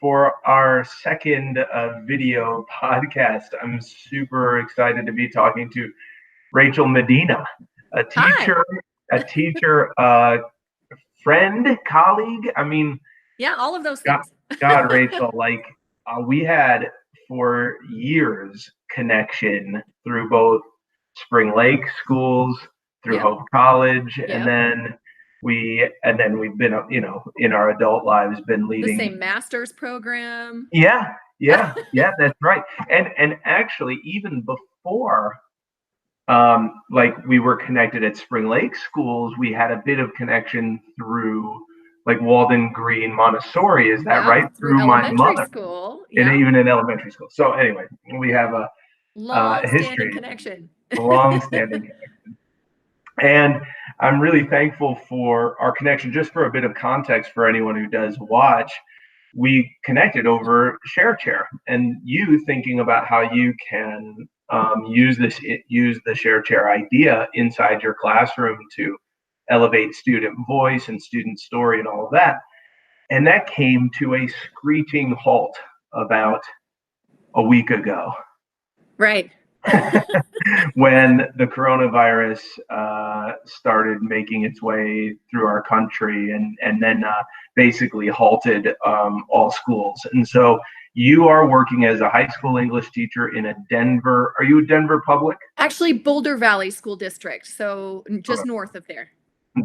For our second video podcast, I'm super excited to be talking to Rachel Medina, a Hi. teacher, a teacher, friend, colleague. I mean, Yeah, all of those God, things. God, Rachel, we had for years connection through both Spring Lake schools, through Yep. Hope College, and Yep. we've been, in our adult lives, been The leading. same master's program. Yeah, that's right. And actually, even before, we were connected at Spring Lake schools, we had a bit of connection through like Walden Green Montessori. Is that Yep. right? Through Through my elementary mother, school. and Yep. even in elementary school. So anyway, we have a Long standing history, connection. a long-standing, and I'm really thankful for our connection. Just for a bit of context for anyone who does watch, we connected over Share Chair, and you thinking about how you can use the Share Chair idea inside your classroom to elevate student voice and student story and all of that. And that came to a screeching halt about a week ago Right. when the coronavirus started making its way through our country and then basically halted all schools. And so you are working as a high school English teacher in a Denver. Are you a Denver public? Actually, Boulder Valley School District. So just Okay, north of there.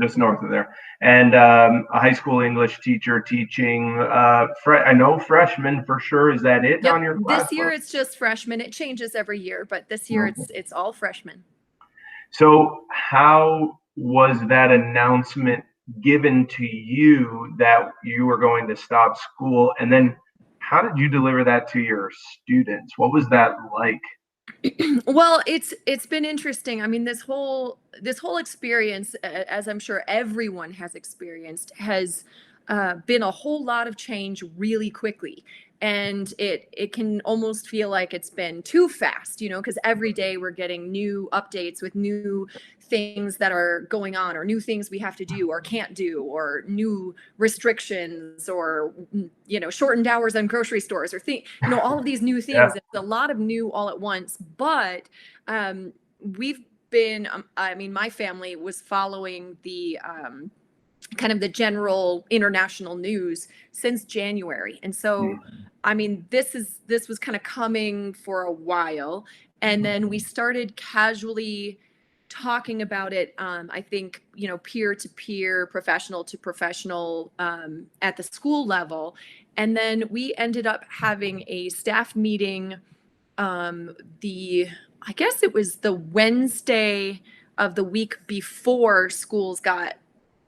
just north of there. And a high school English teacher teaching, I know freshmen for sure. Is that it Yep. on your class This year load? it's just freshmen. It changes every year, but this year Okay. it's all freshmen. So, how was that announcement given to you that you were going to stop school? And then, how did you deliver that to your students? What was that like? Well, it's been interesting. I mean, this whole experience, as I'm sure everyone has experienced, has been a whole lot of change really quickly, and it can almost feel like it's been too fast, because every day we're getting new updates with new things that are going on, or new things we have to do or can't do, or new restrictions, or shortened hours on grocery stores, or all of these new Yeah. things. It's a lot of new all at once, but we've been I mean, my family was following the kind of the general international news since January. And so, I mean, this was kind of coming for a while. And then we started casually talking about it, I think, peer to peer, professional to professional, at the school level. And then we ended up having a staff meeting, the I guess it was the Wednesday of the week before schools got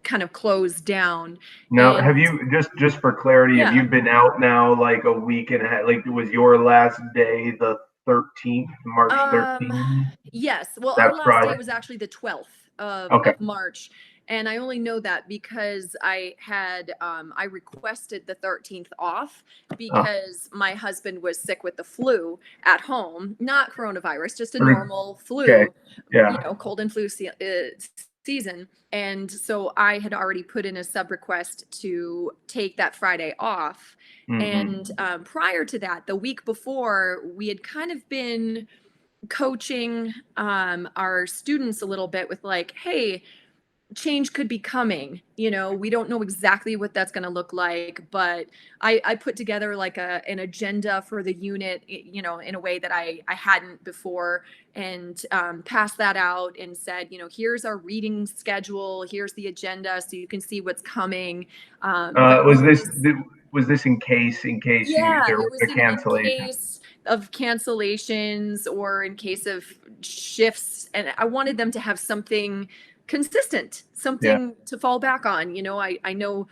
kind of closed down. Now, have And you just for clarity, have yeah, you been out now like a week and a half? Like, was your last day the 13th, March um 13th? yes, well, our That last day Friday? was actually the 12th of Okay. March. And I only know that because I requested the 13th off Oh, because my husband was sick with the flu at home, not coronavirus, just a normal okay. flu, Yeah. cold and flu season. And so I had already put in a sub request to take that Friday off. Hmm. And prior to that, the week before, we had kind of been coaching our students a little bit with, like, hey, change could be coming. We don't know exactly what that's going to look like, but I put together like an agenda for the unit, in a way that I hadn't before, and passed that out and said, here's our reading schedule, here's the agenda, so you can see what's coming. But Was no, this in case yeah, there it was was a in cancellation? case of cancellations or in case of shifts. And I wanted them to have something consistent, Yeah. something to fall back on. I know,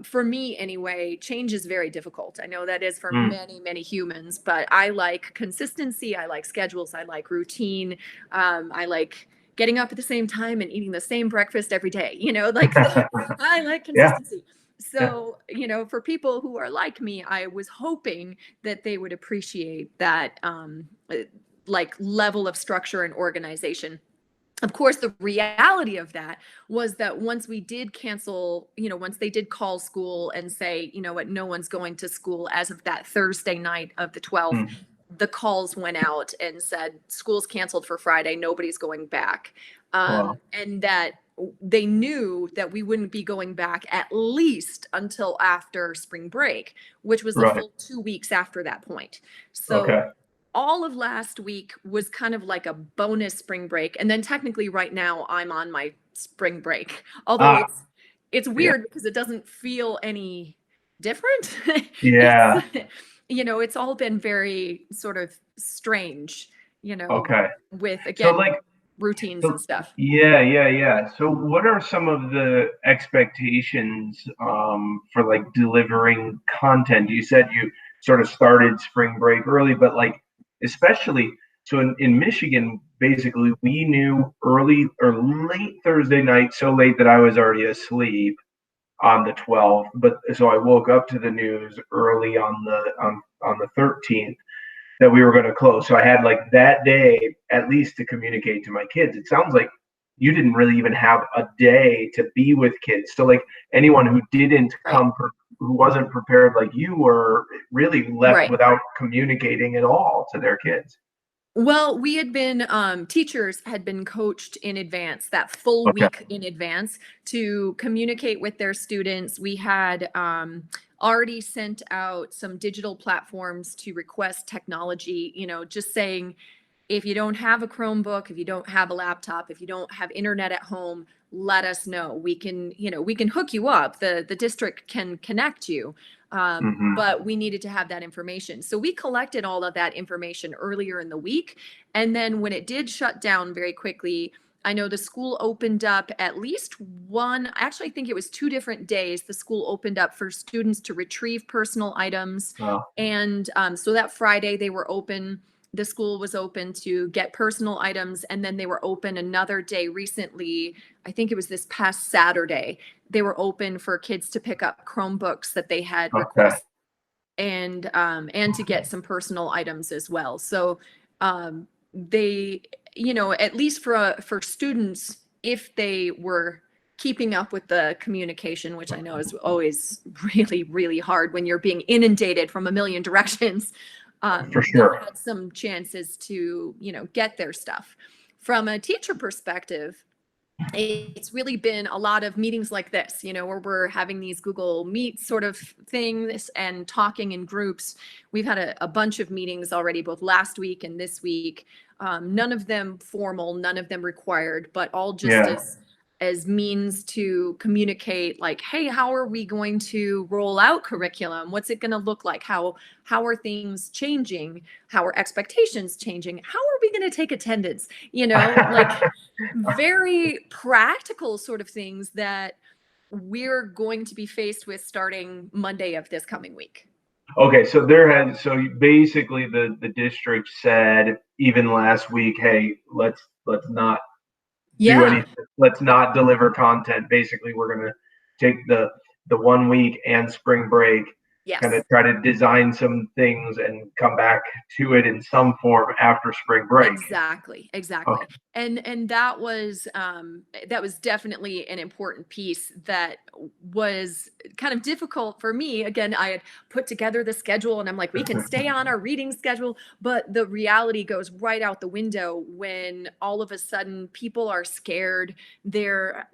for me anyway, change is very difficult. I know that is for Mm. many, many humans, but I like consistency. I like schedules. I like routine. I like getting up at the same time and eating the same breakfast every day. Like, I like Yeah. consistency. Yeah. So, for people who are like me, I was hoping that they would appreciate that, like, level of structure and organization. Of course, the reality of that was that once we did cancel, once they did call school and say, you know what, no one's going to school as of that Thursday night of the 12th, Mm. the calls went out and said, school's canceled for Friday, nobody's going back. Wow. And that they knew that we wouldn't be going back at least until after spring break, which was a Right. full 2 weeks after that point. So Okay. all of last week was kind of like a bonus spring break. And then technically right now I'm on my spring break. Although Ah, it's yeah. weird because it doesn't feel any different. It's Yeah. it's all been very sort of strange, Okay. with So again like, routines and so stuff. yeah, yeah, yeah. So what are some of the expectations for like delivering content? You said you sort of started spring break early, but like especially so in Michigan, basically we knew early or late Thursday night, so late that I was already asleep on the 12th. But so I woke up to the news early on the 13th that we were going to close. So I had like that day at least to communicate to my kids. It sounds like you didn't really even have a day to be with kids. So like anyone who didn't Right. who wasn't prepared like you were, really left Right. without communicating at all to their kids. Well, we had been, teachers had been coached in advance, that full Okay. week in advance to communicate with their students. We had already sent out some digital platforms to request technology, just saying, if you don't have a Chromebook, if you don't have a laptop, if you don't have internet at home, let us know. We can hook you up. The district can connect you. Mm-hmm. But we needed to have that information. So we collected all of that information earlier in the week. And then when it did shut down very quickly, I know the school opened up at least one, actually, I think it was 2 different days. The school opened up for students to retrieve personal items. Well, And so that Friday, they were open. The school was open to get personal items. And then they were open another day recently. I think it was this past Saturday. They were open for kids to pick up Chromebooks that they had okay. requested and to get some personal items as well. So they, at least for students, if they were keeping up with the communication, which I know is always really, really hard when you're being inundated from a million directions, For they sure. had some chances to, get their stuff. From a teacher perspective, it's really been a lot of meetings like this, where we're having these Google Meet sort of things and talking in groups. We've had a bunch of meetings already, both last week and this week. None of them formal, none of them required, but all just Yeah. as means to communicate, like, hey, how are we going to roll out curriculum? What's it going to look like? How are things changing? How are expectations changing? How are we going to take attendance? Like very practical sort of things that we're going to be faced with starting Monday of this coming week. Okay, so basically the district said even last week, hey, let's not do Yeah. anything. Let's not deliver content. Basically, we're going to take the 1 week and spring break, kind of Yes. try to design some things and come back to it in some form after spring break. Exactly, Okay. exactly. And that was definitely an important piece that was kind of difficult for me. Again, I had put together the schedule and I'm like, we can stay on our reading schedule, but the reality goes right out the window when all of a sudden people are scared. They're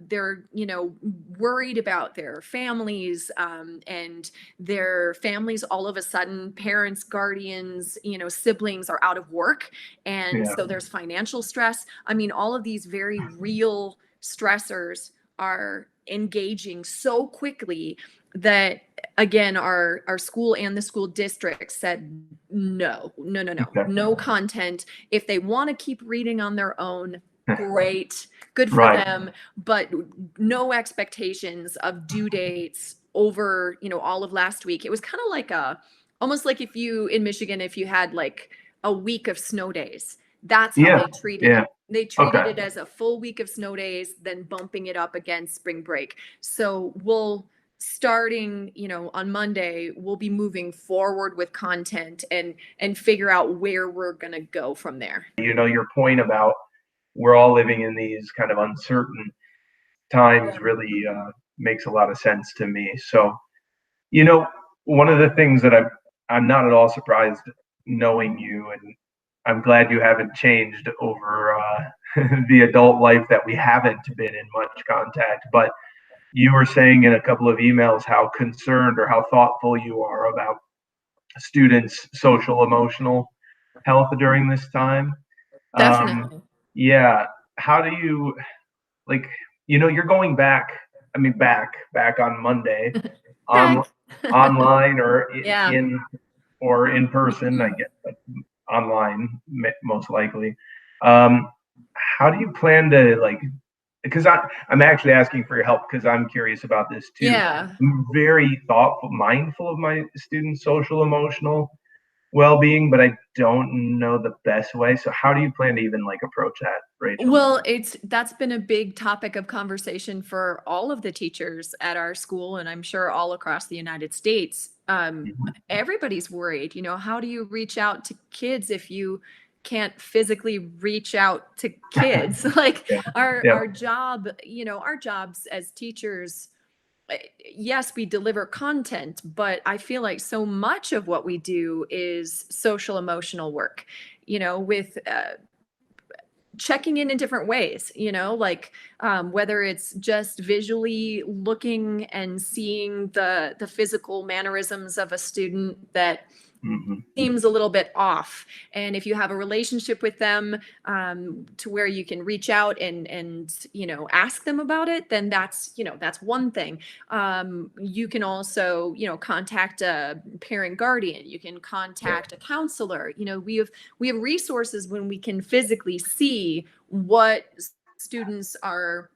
worried about their families, and their families all of a sudden, parents, guardians, siblings are out of work, and Yeah. so there's financial stress. I mean, all of these very real stressors are engaging so quickly that, again, our school and the school district said no, no, no, no, Okay. no content. If they want to keep reading on their own, great, good for Right. them, but no expectations of due dates over, all of last week. It was kind of like almost like if you in Michigan, if you had like a week of snow days. That's how Yeah. they treated Yeah. it. They treated Okay. it as a full week of snow days, then bumping it up against spring break. So we'll starting, on Monday, we'll be moving forward with content and figure out where we're going to go from there. Your point about we're all living in these kind of uncertain times Yeah, really makes a lot of sense to me. So, one of the things that I'm not at all surprised knowing you, and I'm glad you haven't changed over the adult life that we haven't been in much contact. But you were saying in a couple of emails how concerned or how thoughtful you are about students' social emotional health during this time. Um, definitely. yeah, how do you like? You're going back. I mean, back on Monday, on Back. online Yeah. or in person. I guess online most likely. Um, how do you plan to like? Because I'm actually asking for your help because I'm curious about this too. Yeah. I'm very thoughtful, mindful of my students' social emotional well-being, but I don't know the best way. So how do you plan to even like approach that, Rachel? Well, that's been a big topic of conversation for all of the teachers at our school, and I'm sure all across the United States. Mhm. Everybody's worried. How do you reach out to kids if you can't physically reach out to kids? Like Yeah, our yeah, our job, our jobs as teachers. Yes, we deliver content, but I feel like so much of what we do is social emotional work. With checking in different ways, like whether it's just visually looking and seeing the physical mannerisms of a student that hmm, seems a little bit off, and if you have a relationship with them, to where you can reach out and ask them about it, then that's one thing. You can also contact a parent guardian, you can yeah, contact a counselor. We have resources when we can physically see what students are,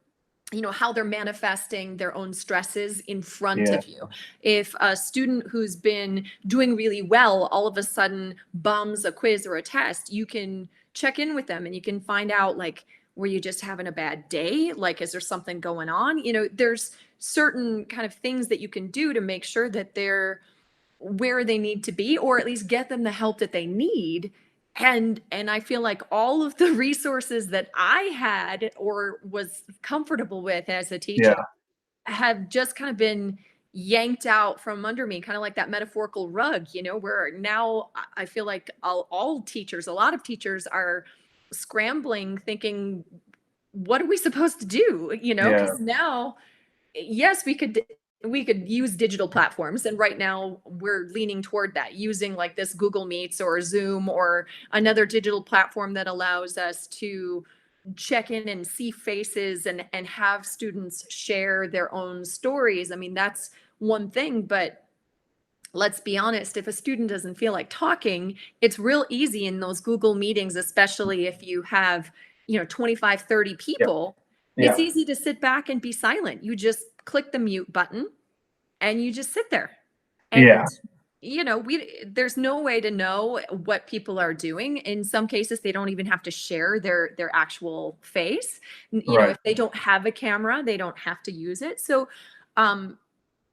how they're manifesting their own stresses in front yeah, of you. If a student who's been doing really well all of a sudden bums a quiz or a test, you can check in with them and you can find out, like, were you just having a bad day? Like, is there something going on? There's certain kind of things that you can do to make sure that they're where they need to be, or at least get them the help that they need. And I feel like all of the resources that I had or was comfortable with as a teacher yeah, have just kind of been yanked out from under me, kind of like that metaphorical rug, where now I feel like all teachers, a lot of teachers are scrambling, thinking, what are we supposed to do? yeah, Because now, yes, we could use digital platforms, and right now we're leaning toward that, using like this Google Meets or Zoom or another digital platform that allows us to check in and see faces and have students share their own stories. I mean, that's one thing, but let's be honest, if a student doesn't feel like talking, it's real easy in those Google meetings, especially if you have 25, 30 yeah, people. It's yeah, easy to sit back and be silent. You just click the mute button and you just sit there. yeah, And we there's no way to know what people are doing. In some cases, they don't even have to share their actual face. right, If they don't have a camera, they don't have to use it. So um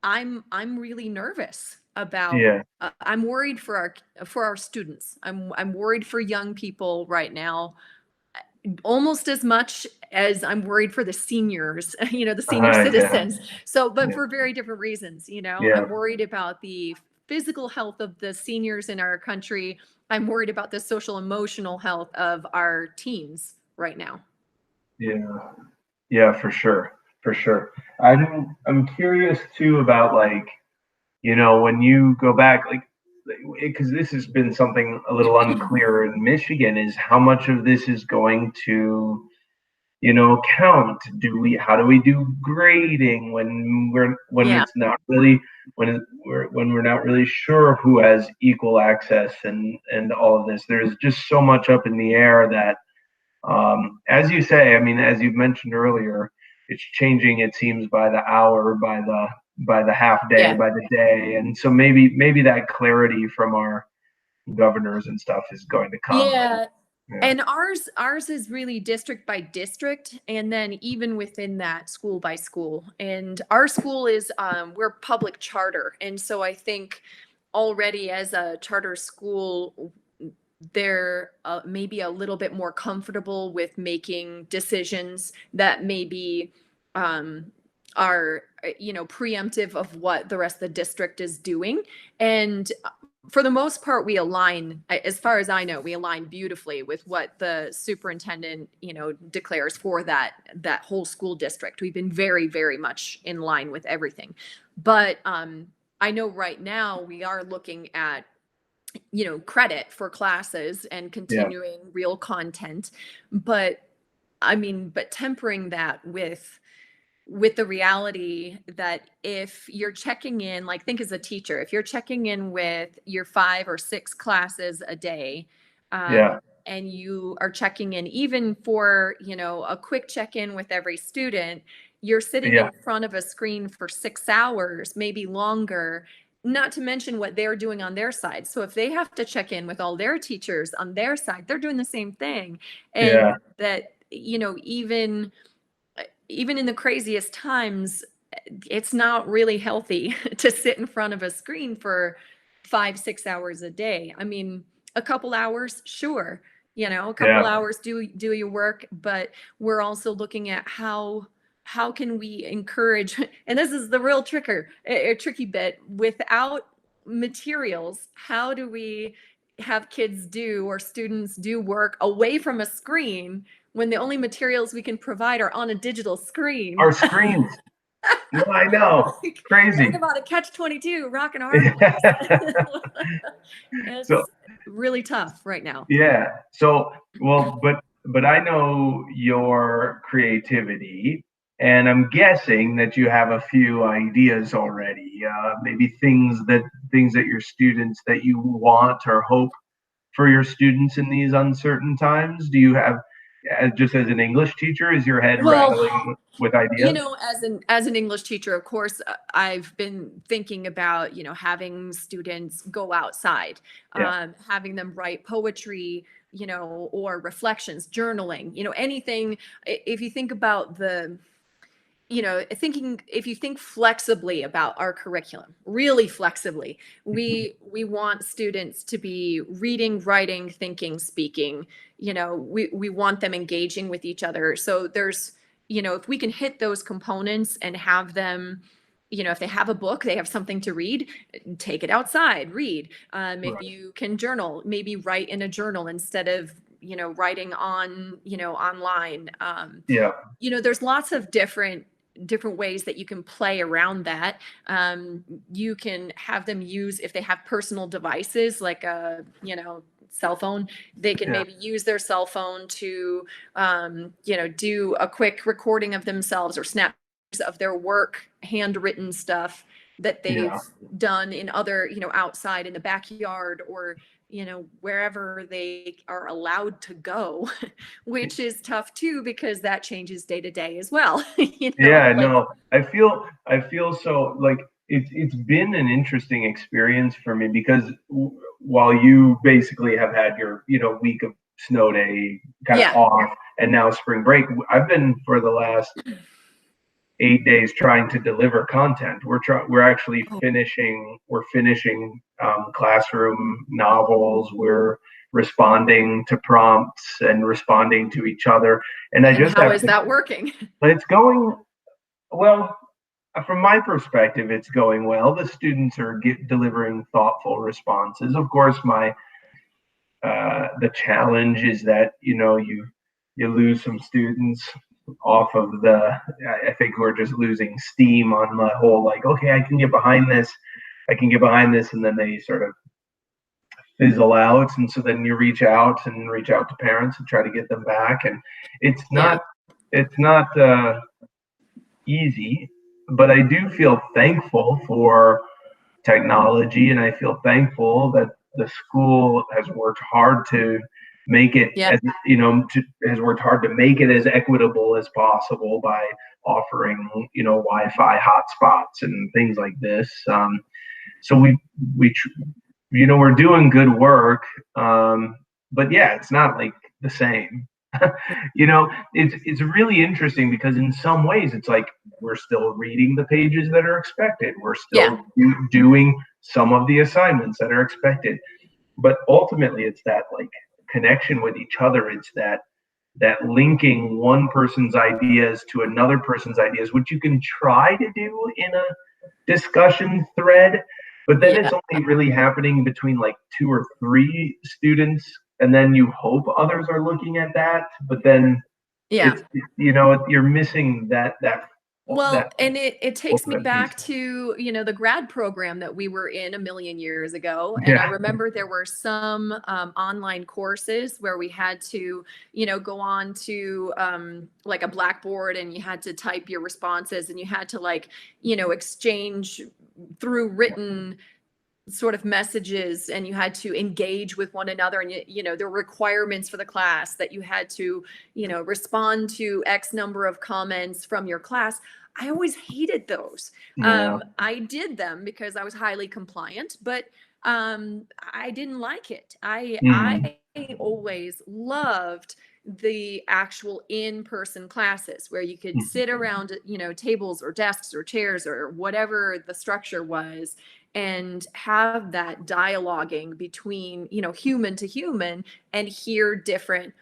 I'm really nervous about, yeah, I'm worried for our students. I'm worried for young people right now, almost as much as I'm worried for the seniors, the senior yeah, citizens. So, but yeah, for very different reasons. yeah, I'm worried about the physical health of the seniors in our country. I'm worried about the social emotional health of our teens right now. yeah, yeah, for sure, for sure. I'm curious too about like, when you go back, like, because this has been something a little unclear in Michigan, is how much of this is going to, count? How do we do grading when Yeah. it's not really, when we're not really sure who has equal access and all of this? There's just so much up in the air that, as you say, I mean, as you mentioned earlier, it's changing. It seems by the hour, by the half day, Yeah. by the day, and so maybe that clarity from our governors and stuff is going to come. But Yeah. yeah, And ours is really district by district, and then even within that, school by school. And our school is, we're public charter, and so I think already as a charter school, they're maybe a little bit more comfortable with making decisions that maybe um, are preemptive of what the rest of the district is doing. And for the most part, we align, as far as I know, we align beautifully with what the superintendent declares for that whole school district. We've been very, very much in line with everything. But I know right now we are looking at credit for classes and Yeah. continuing real content. But I mean, but tempering that with the reality that if you're checking in, like, think as a teacher, if you're checking in with your 5 or 6 classes a day, Yeah. and you are checking in even for a quick check-in with every student, you're sitting Yeah. in front of a screen for 6 hours, maybe longer, not to mention what they're doing on their side. So if they have to check in with all their teachers on their side, they're doing the same thing. And Yeah. that even in the craziest times, it's not really healthy to sit in front of a screen for 5, 6 hours a day. I mean, a couple hours, sure, a couple Yeah. hours do your work, but we're also looking at how can we encourage, and this is the real tricky bit, without materials, how do we have kids do or students do work away from a screen when the only materials we can provide are on a digital screen? Our screens. No, I know. Like, talk Crazy. about a catch-22, rock and hard place. So It's really tough right now. yeah. So well, but I know your creativity, and I'm guessing that you have a few ideas already. Maybe things that your students that you want or hope for your students in these uncertain times. Do you have, just as an English teacher, is your head Well, rattling with ideas? as an English teacher, of course, I've been thinking about, having students go outside, Yeah. having them write poetry, or reflections, journaling, anything. If you think about if you think flexibly about our curriculum, really flexibly, we want students to be reading, writing, thinking, speaking. We want them engaging with each other. So there's, if we can hit those components and have them, if they have a book, they have something to read, take it outside, read. If Right. you can journal, maybe write in a journal instead of writing on online. Yeah. There's lots of different ways that you can play around that. You can have them use, if they have personal devices like a cell phone, they can Yeah. maybe use their cell phone to do a quick recording of themselves or snap of their work, handwritten stuff that they've Yeah. done in other, outside in the backyard, or wherever they are allowed to go, which is tough too, because that changes day to day as well. Yeah, Like, no, I feel so like it's been an interesting experience for me because while you basically have had your week of snow day kind of yeah. off and now spring break, I've been for the last 8 days trying to deliver content. We're actually Oh, finishing classroom novels. We're responding to prompts and responding to each other, and I and just how have is to. that working? But it's going well. From my perspective, it's going well. The students are delivering thoughtful responses. Of course, the challenge is that you lose some students off of the. I think we're just losing steam on the whole. Like, okay, I can get behind this, and then they sort of fizzle out, and so then you reach out to parents and try to get them back, and it's Yeah. not it's not easy, but I do feel thankful for technology, and I feel thankful that the school has worked hard to make it Yeah. as has worked hard to make it as equitable as possible by offering Wi-Fi hotspots and things like this. So we we're doing good work, but yeah, it's not like the same. It's really interesting because in some ways it's like we're still reading the pages that are expected. We're Yeah. still doing some of the assignments that are expected. but ultimately it's that like connection with each other. It's that linking one person's ideas to another person's ideas, which you can try to do in a discussion thread, but then Yeah. it's only really happening between like two or three students, and then you hope others are looking at that, but then Yeah. it's, you're missing that Well, and it takes me ultimate piece. back to, the grad program that we were in a million years ago. And I Yeah, remember there were some online courses where we had to, go on to like a Blackboard, and you had to type your responses, and you had to like, exchange through written sort of messages, and you had to engage with one another, and there were requirements for the class that you had to respond to X number of comments from your class. I always hated those. yeah. I did them because I was highly compliant, but I didn't like it. i Hmm. i always loved the actual in-person classes where you could sit around tables or desks or chairs or whatever the structure was, and have that dialoguing between human to human, and hear different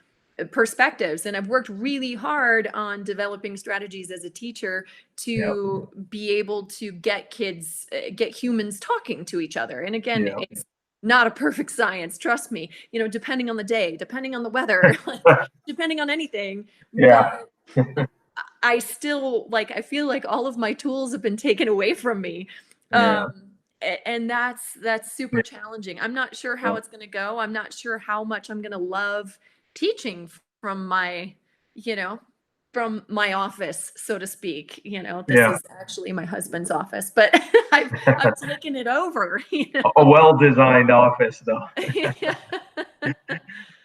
perspectives. And I've worked really hard on developing strategies as a teacher Yeah, to be able to get kids get humans talking to each other. And again, yeah, it's not a perfect science, trust me, depending on the day, depending on the weather, like depending on anything. yeah, But I still, like, I feel like all of my tools have been taken away from me. yeah, And that's super challenging. I'm not sure how yeah, it's going to go. I'm not sure how much I'm going to love teaching from my, you know, from my office, so to speak. This yeah. is actually my husband's office, but I've taken it over, A well-designed office, though. Yeah.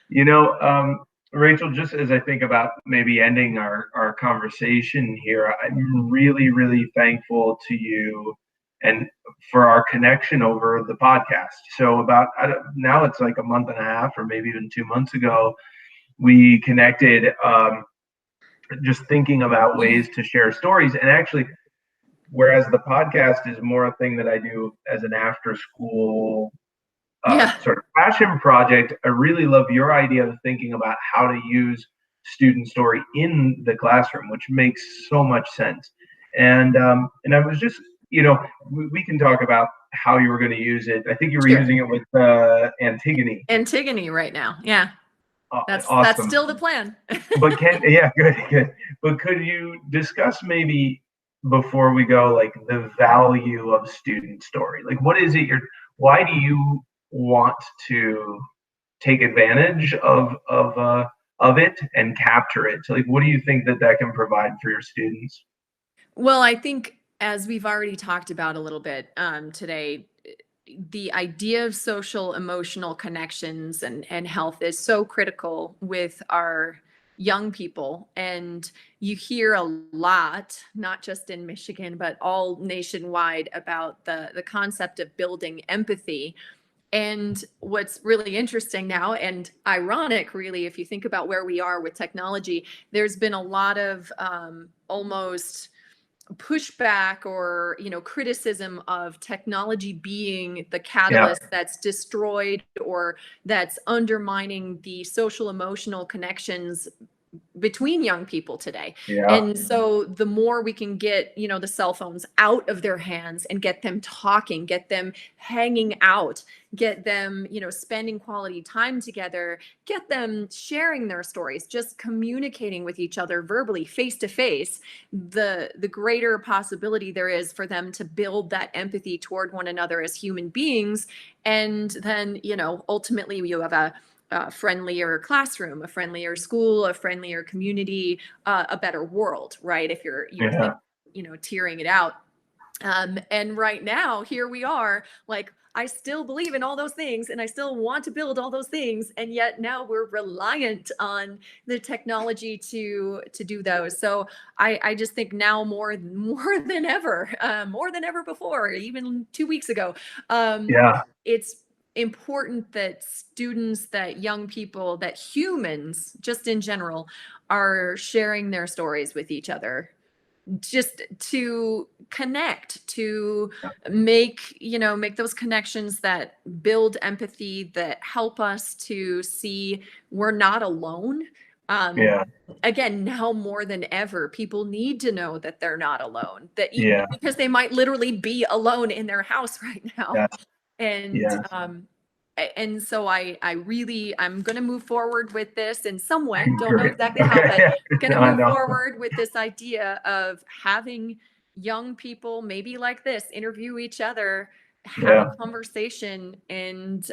You know, Rachel, just as I think about maybe ending our conversation here, I'm really, really thankful to you and for our connection over the podcast. So about now it's like a month and a half or maybe even 2 months ago, we connected, just thinking about ways to share stories. And actually, whereas the podcast is more a thing that I do as an after school Yeah. sort of passion project, I really love your idea of thinking about how to use student story in the classroom, which makes so much sense. And I was just, we can talk about how you were going to use it. I think you were Sure. using it with Antigone. Antigone right now. Yeah. That's Awesome. still the plan. But yeah, good, good. But could you discuss maybe before we go, like the value of student story? Like, what is it? Why do you want to take advantage of it and capture it? So, like, what do you think that can provide for your students? Well, I think as we've already talked about a little bit today, the idea of social emotional connections and health is so critical with our young people. And you hear a lot, not just in Michigan, but all nationwide, about the concept of building empathy. And what's really interesting now and ironic, really, if you think about where we are with technology, there's been a lot of almost pushback or criticism of technology being the Yeah, catalyst that's destroyed or that's undermining the social emotional connections between young people today. yeah, And so the more we can get, the cell phones out of their hands and get them talking, get them hanging out, get them, spending quality time together, get them sharing their stories, just communicating with each other verbally, face to face, the greater possibility there is for them to build that empathy toward one another as human beings. And then, ultimately you have a friendlier classroom, a friendlier school, a friendlier community, a better world, right? If you're yeah, thinking, tearing it out. And right now, here we are, like, I still believe in all those things and I still want to build all those things. And yet now we're reliant on the technology to do those. So I just think now more than ever before, even 2 weeks ago, yeah. it's important that students, that young people, that humans just in general are sharing their stories with each other. just to connect, to make those connections that build empathy, that help us to see we're not alone. um Yeah. Again, now more than ever, people need to know that they're not alone, Yeah. because they might literally be alone in their house right now. Yes. And Yes. and so I'm going to move forward with this in some way. Don't know Great. exactly how, Okay. but Yeah. going to No, I move know. forward with this idea of having young people, maybe like this, interview each other, have a Yeah. conversation, and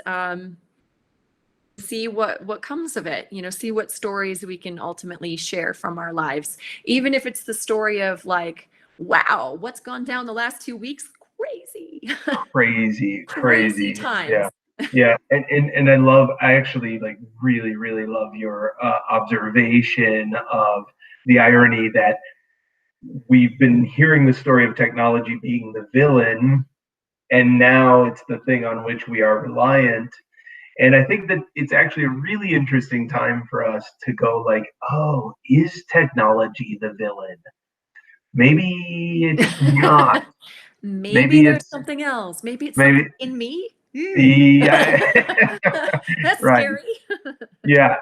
see what comes of it. See what stories we can ultimately share from our lives, even if it's the story of like, wow, what's gone down the last 2 weeks. Crazy. Crazy, Crazy crazy. Yeah. times. Yeah. And I actually like really, really love your observation of the irony that we've been hearing the story of technology being the villain, and now it's the thing on which we are reliant. And I think that it's actually a really interesting time for us to go like, oh, is technology the villain? Maybe it's not. Maybe Maybe there's it's something else. Maybe it's maybe something in me. yeah. That's Right. scary. Yeah.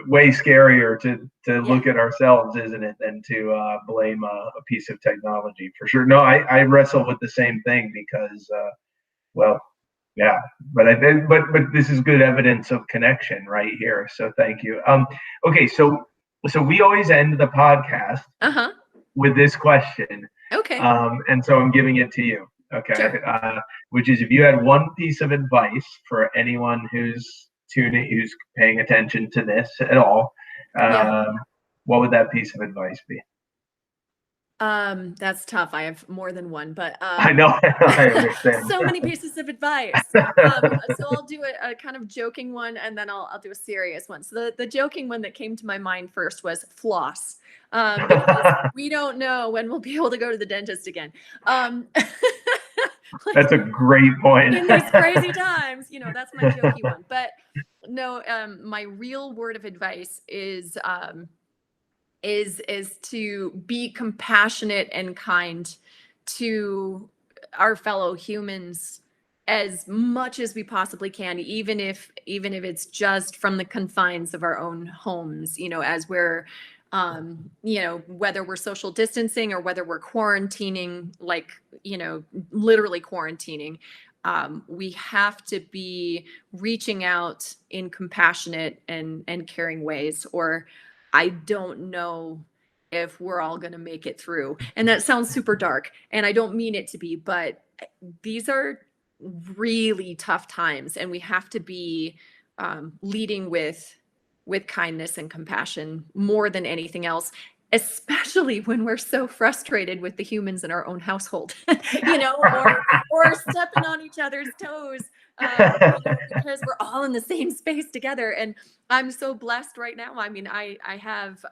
Way scarier to Yeah. look at ourselves, isn't it, than to blame a piece of technology for sure. No, I wrestle with the same thing because well, yeah, but I think, but this is good evidence of connection right here. So thank you. Okay, so we always end the podcast Uh-huh. with this question, Okay. and so I'm giving it to you. Okay, Sure. which is if you had one piece of advice for anyone who's paying attention to this at all, Yeah. what would that piece of advice be? That's tough. I have more than one, but I know, I understand. so many pieces of advice. So I'll do a kind of joking one, and then I'll do a serious one. So the joking one that came to my mind first was floss, because we don't know when we'll be able to go to the dentist again. That's Like a great point. in these crazy times, that's my jokey one. But no, my real word of advice is to be compassionate and kind to our fellow humans as much as we possibly can, even if it's just from the confines of our own homes, as we're whether we're social distancing or whether we're quarantining, like, literally quarantining. We have to be reaching out in compassionate and caring ways, or I don't know if we're all going to make it through. And that sounds super dark, and I don't mean it to be, but these are really tough times, and we have to be leading with kindness and compassion more than anything else, especially when we're so frustrated with the humans in our own household, or stepping on each other's toes, because we're all in the same space together. And I'm so blessed right now. I mean, I have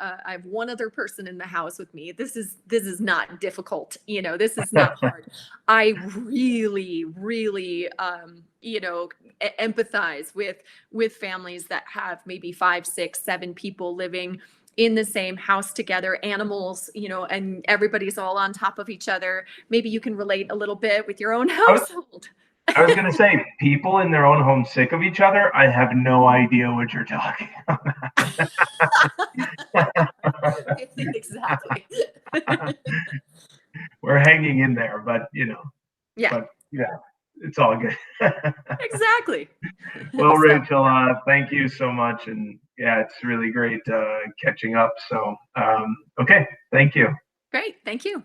one other person in the house with me. This is not difficult. This is not hard. I really, really, empathize with families that have maybe 5, 6, 7 people living in the same house together, animals, and everybody's all on top of each other. Maybe you can relate a little bit with your own I was, household. I was gonna say, people in their own home sick of each other. I have no idea what you're talking about. Exactly. We're hanging in there, Yeah, but yeah, it's all good. exactly. Well, So Rachel, thank you so much, and yeah, it's really great catching up. So, okay, thank you. great. Thank you.